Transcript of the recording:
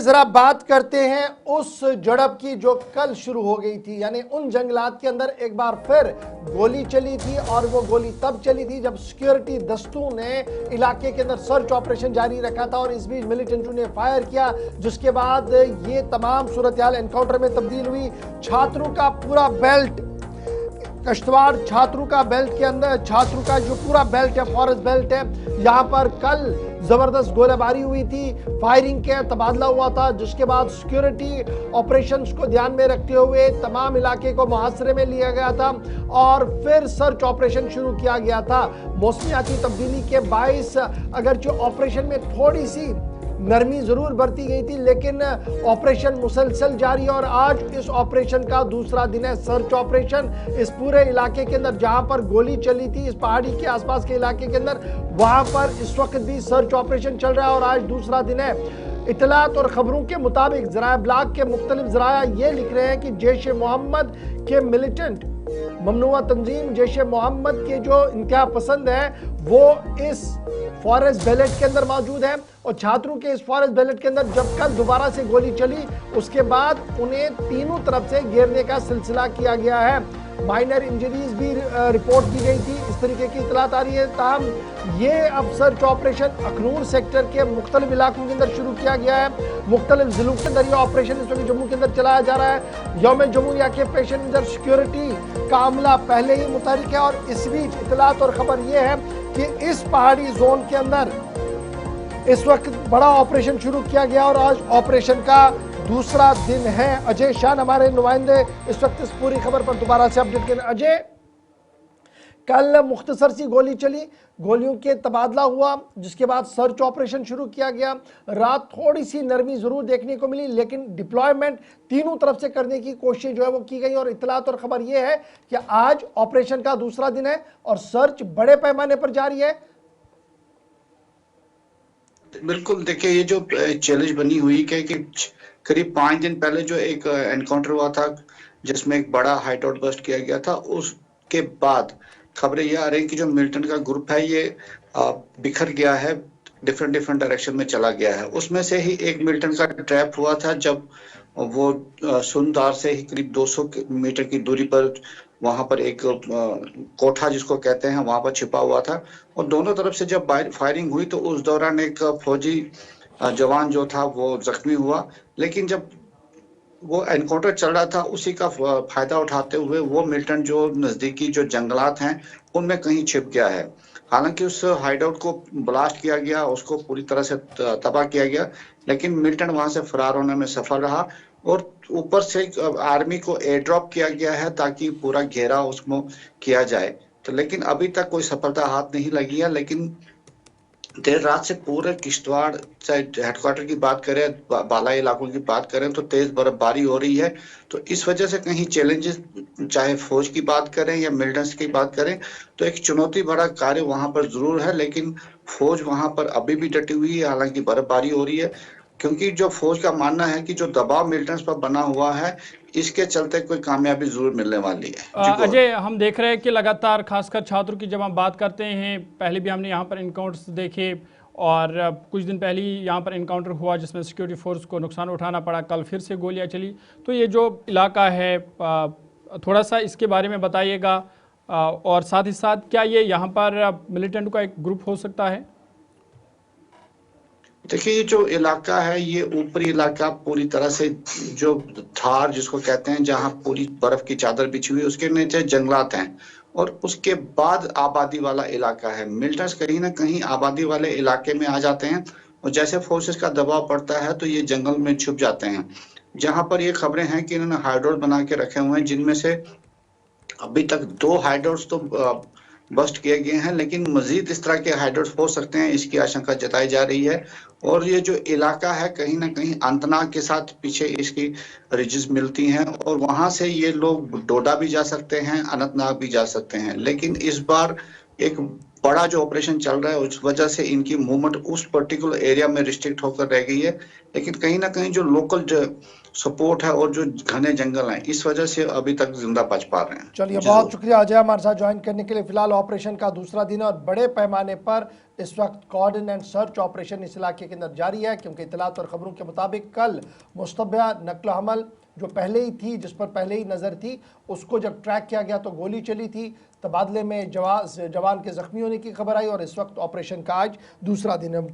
जरा बात करते हैं उस झड़प की जो कल शुरू हो गई थी, यानी उन जंगलात के अंदर एक बार फिर गोली चली थी। और वो गोली तब चली थी जब सिक्योरिटी दस्तों ने इलाके के अंदर सर्च ऑपरेशन जारी रखा था और इस बीच मिलिटेंटों ने फायर किया, जिसके बाद ये तमाम सूरत हाल एनकाउंटर में तब्दील हुई। छात्रों का पूरा बेल्ट, कश्तवाड़ छात्रों का बेल्ट के अंदर, छात्रों का जो पूरा बेल्ट है, फॉरेस्ट बेल्ट है, यहाँ पर कल जबरदस्त गोलीबारी हुई थी, फायरिंग का तबादला हुआ था, जिसके बाद सिक्योरिटी ऑपरेशंस को ध्यान में रखते हुए तमाम इलाके को मुहासरे में लिया गया था और फिर सर्च ऑपरेशन शुरू किया गया था। मौसमियाती तब्दीली के बाइस अगर जो ऑपरेशन में थोड़ी सी नरमी जरूर बरती गई थी, लेकिन ऑपरेशन मुसलसल जारी है और आज इस ऑपरेशन का दूसरा दिन है। सर्च ऑपरेशन इस पूरे इलाके के अंदर जहां पर गोली चली थी, इस पहाड़ी के आसपास के इलाके के अंदर, वहां पर इस वक्त भी सर्च ऑपरेशन चल रहा है और आज दूसरा दिन है। इतलात और खबरों के मुताबिक ज़राए ब्लाग के मुख्तलिफ ज़राया ये लिख रहे हैं कि जैश ए मोहम्मद के मिलिटेंट, ममनुआ तंजीम जैश ए मोहम्मद के जो इंतहा पसंद है, वो इस फॉरेस्ट बेल्ट के अंदर मौजूद है और छात्रों के इस फॉरेस्ट बेल्ट के अंदर जब कल दोबारा से गोली चली, उसके बाद उन्हें तीनों तरफ से घेरने का सिलसिला किया गया है। माइनर इंजरीज भी रिपोर्ट की गई थी, इस तरीके की इतलात आ रही है। ताहम ये अब सर्च ऑपरेशन अखनूर सेक्टर के मुख्तलिफ इलाकों के अंदर शुरू किया गया है। मुख्तलिफ जिलों के अंदर यह ऑपरेशन इस वक्त जम्मू के अंदर चलाया जा रहा है। यौम जमहूरिया के पेश नज़र सिक्योरिटी का अमला पहले ही मुतहरिक है और इस बीच इतलात और खबर यह है कि इस पहाड़ी जोन के अंदर इस वक्त बड़ा ऑपरेशन शुरू किया गया और आज ऑपरेशन का दूसरा दिन है। अजय शान हमारे नुमाइंदे इस वक्त इस पूरी खबर पर दोबारा से अपडेट करें। अजय, कल मुख्तसर सी गोली चली, गोलियों के तबादला हुआ, जिसके बाद सर्च ऑपरेशन शुरू किया गया। रात थोड़ी सी नरमी जरूर देखने को मिली, लेकिन डिप्लॉयमेंट तीनों तरफ से करने की कोशिश जो है वो की गई और इतलात और खबर यह है कि आज ऑपरेशन का दूसरा दिन है और सर्च बड़े पैमाने पर जारी है। बिल्कुल, देखिए ये जो चैलेंज बनी हुई कि करीब 5 दिन पहले जो एक एनकाउंटर हुआ था जिसमें एक बड़ा हाइडआउट बस्ट किया गया था, उसके बाद खबरें ये आ रही कि जो मिलिटेंट का ग्रुप है ये बिखर गया है, डिफरेंट डायरेक्शन में चला गया है। उसमें से ही एक मिलिटेंट का ट्रैप हुआ था जब वो सुनदार से ही करीब 200 मीटर की दूरी पर वहां पर एक कोठा जिसको कहते हैं वहां पर छिपा हुआ था और दोनों तरफ से जब फायरिंग हुई तो उस दौरान एक फौजी जवान जो था वो जख्मी हुआ। लेकिन जब वो एनकाउंटर चल रहा था उसी का फायदा उठाते हुए वो मिलिटेंट जो नजदीकी जो जंगलात हैं उनमें कहीं छिप गया है। हालांकि उस हाइडआउट को ब्लास्ट किया गया, उसको पूरी तरह से तबाह किया गया, लेकिन मिलिटेंट वहां से फरार होने में सफल रहा और ऊपर से आर्मी को एयर ड्रॉप किया गया है ताकि पूरा घेरा उसमें किया जाए। तो लेकिन अभी तक कोई सफलता हाथ नहीं लगी है। लेकिन देर रात से पूरे किश्तवाड़, चाहे हेडक्वार्टर की बात करें, बालाई इलाकों की बात करें, तो तेज बर्फबारी हो रही है। तो इस वजह से कहीं चैलेंजेस, चाहे फौज की बात करें या मिलिटेंट्स की बात करें, तो एक चुनौती भरा कार्य वहां पर जरूर है। लेकिन फौज वहां पर अभी भी डटी हुई है, हालांकि बर्फबारी हो रही है, क्योंकि जो फौज का मानना है कि जो दबाव मिलिटेंट्स पर बना हुआ है इसके चलते कोई कामयाबी जरूर मिलने वाली है। अजय, हम देख रहे हैं कि लगातार खासकर छात्रों की जब हम बात करते हैं, पहले भी हमने यहाँ पर इनकाउंटर्स देखे और कुछ दिन पहले ही यहाँ पर इनकाउंटर हुआ जिसमें सिक्योरिटी फोर्स को नुकसान उठाना पड़ा, कल फिर से गोलियाँ चली। तो ये जो इलाका है थोड़ा सा इसके बारे में बताइएगा और साथ ही साथ क्या ये यहाँ पर मिलिटेंट का एक ग्रुप हो सकता है? देखिए ये जो इलाका है ये ऊपरी इलाका पूरी तरह से जो थार जिसको कहते हैं, जहां पूरी बर्फ की चादर बिछी हुई है, उसके नीचे जंगलात हैं और उसके बाद आबादी वाला इलाका है। मिलिटेंट्स कहीं ना कहीं आबादी वाले इलाके में आ जाते हैं और जैसे फोर्सेस का दबाव पड़ता है तो ये जंगल में छुप जाते हैं। जहां पर ये खबरें हैं कि इन्होंने हाइडआउट बना के रखे हुए हैं, जिनमें से अभी तक 2 हाइडआउट्स तो बस्ट किए गए हैं, लेकिन मजीद इस तरह के हाइडआउट्स हो सकते हैं, इसकी आशंका जताई जा रही है। और ये जो इलाका है कहीं ना कहीं अनंतनाग के साथ पीछे इसकी रिजेस मिलती हैं और वहां से ये लोग डोडा भी जा सकते हैं, अनंतनाग भी जा सकते हैं। लेकिन इस बार एक बड़ा जो ऑपरेशन चल रहा है उस वजह से इनकी मूवमेंट उस पर्टिकुलर एरिया में रिस्ट्रिक्ट होकर रह गई है। लेकिन कहीं ना कहीं जो लोकल जो सपोर्ट है और जो घने जंगल हैं, इस वजह से अभी तक जिंदा बच पा रहे हैं। चलिए, जी बहुत जरूर। शुक्रिया अजय हमारे साथ ज्वाइन करने के लिए। फिलहाल ऑपरेशन का दूसरा दिन है और बड़े पैमाने पर इस वक्त कॉर्डन एंड सर्च ऑपरेशन इस इलाके के अंदर जारी है, क्योंकि इतलात और खबरों के मुताबिक कल मुश्तबा नकल हमल जो पहले ही थी, जिस पर पहले ही नज़र थी, उसको जब ट्रैक किया गया तो गोली चली थी। तबादले में जवान के जख्मी होने की खबर आई और इस वक्त ऑपरेशन का आज दूसरा दिन है।